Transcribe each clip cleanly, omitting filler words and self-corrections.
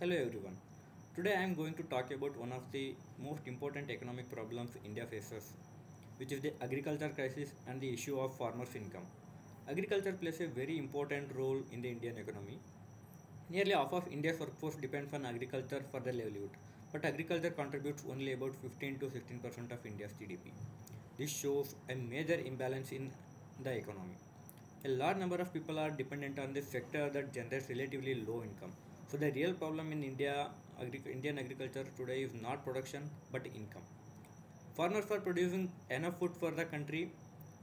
Hello everyone. Today I am going to talk about one of the most important economic problems India faces, which is the agriculture crisis and the issue of farmers' income. Agriculture plays a very important role in the Indian economy. Nearly half of India's workforce depends on agriculture for their livelihood, but agriculture contributes only about 15 to 16% of India's GDP. This shows a major imbalance in the economy. A large number of people are dependent on this sector that generates relatively low income. So the real problem in Indian agriculture today is not production but income. Farmers are producing enough food for the country,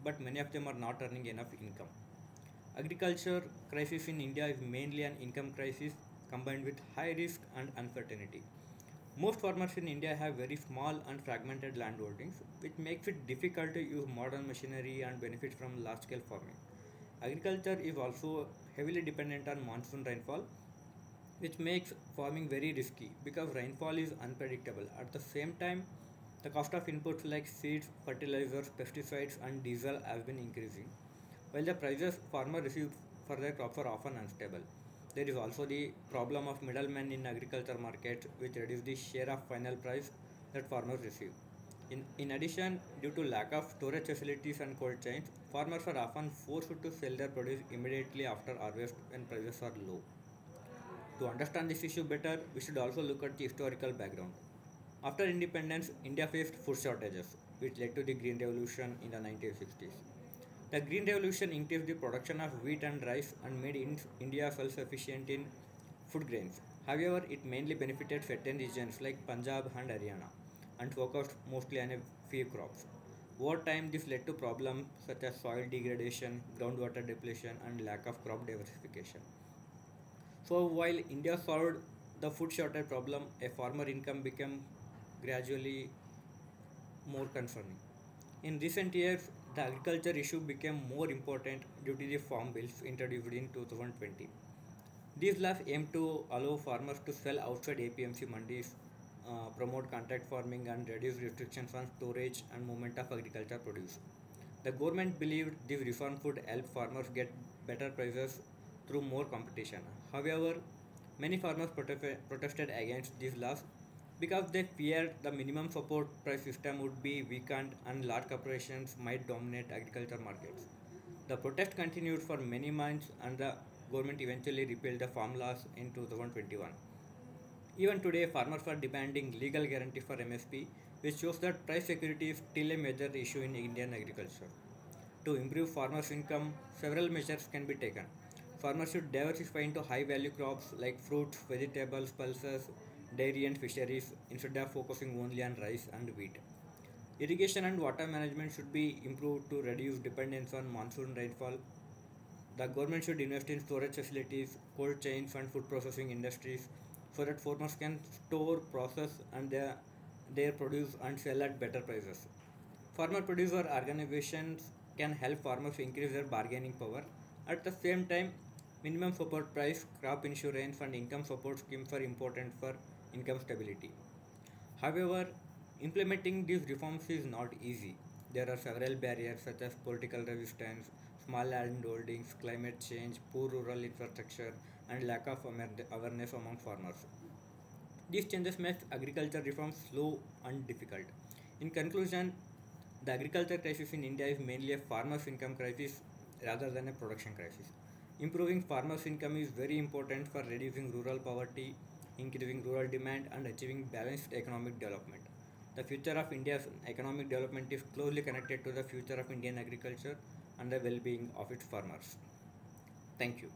but many of them are not earning enough income. Agriculture crisis in India is mainly an income crisis combined with high risk and uncertainty. Most farmers in India have very small and fragmented land holdings, which makes it difficult to use modern machinery and benefit from large scale farming. Agriculture is also heavily dependent on monsoon rainfall, which makes farming very risky because rainfall is unpredictable. At the same time, the cost of inputs like seeds, fertilizers, pesticides, and diesel has been increasing, while the prices farmers receive for their crops are often unstable. There is also the problem of middlemen in agriculture markets, which reduce the share of final price that farmers receive. In addition, due to lack of storage facilities and cold chains, farmers are often forced to sell their produce immediately after harvest when prices are low. To understand this issue better, we should also look at the historical background. After independence, India faced food shortages, which led to the Green Revolution in the 1960s. The Green Revolution increased the production of wheat and rice and made India self sufficient in food grains. However, it mainly benefited certain regions like Punjab and Haryana and focused mostly on a few crops. Over time, this led to problems such as soil degradation, groundwater depletion, and lack of crop diversification. So while India solved the food shortage problem, a farmer income became gradually more concerning. In recent years, the agriculture issue became more important due to the farm bills introduced in 2020. These laws aim to allow farmers to sell outside APMC mandis, promote contract farming, and reduce restrictions on storage and movement of agriculture produce. The government believed this reform would help farmers get better prices through more competition. However, many farmers protested against these laws because they feared the minimum support price system would be weakened and large corporations might dominate agriculture markets. The protest continued for many months and the government eventually repealed the farm laws in 2021. Even today, farmers are demanding legal guarantee for MSP, which shows that price security is still a major issue in Indian agriculture. To improve farmers' income, several measures can be taken. Farmers should diversify into high value crops like fruits, vegetables, pulses, dairy, and fisheries instead of focusing only on rice and wheat. Irrigation and water management should be improved to reduce dependence on monsoon rainfall. The government should invest in storage facilities, cold chains, and food processing industries so that farmers can store, process, and their produce and sell at better prices. Farmer producer organizations can help farmers increase their bargaining power. At the same time, minimum support price, crop insurance, and income support schemes are important for income stability. However, implementing these reforms is not easy. There are several barriers such as political resistance, small land holdings, climate change, poor rural infrastructure, and lack of awareness among farmers. These changes make agriculture reforms slow and difficult. In conclusion, the agriculture crisis in India is mainly a farmers' income crisis rather than a production crisis. Improving farmers' income is very important for reducing rural poverty, increasing rural demand, and achieving balanced economic development. The future of India's economic development is closely connected to the future of Indian agriculture and the well being of its farmers. Thank you.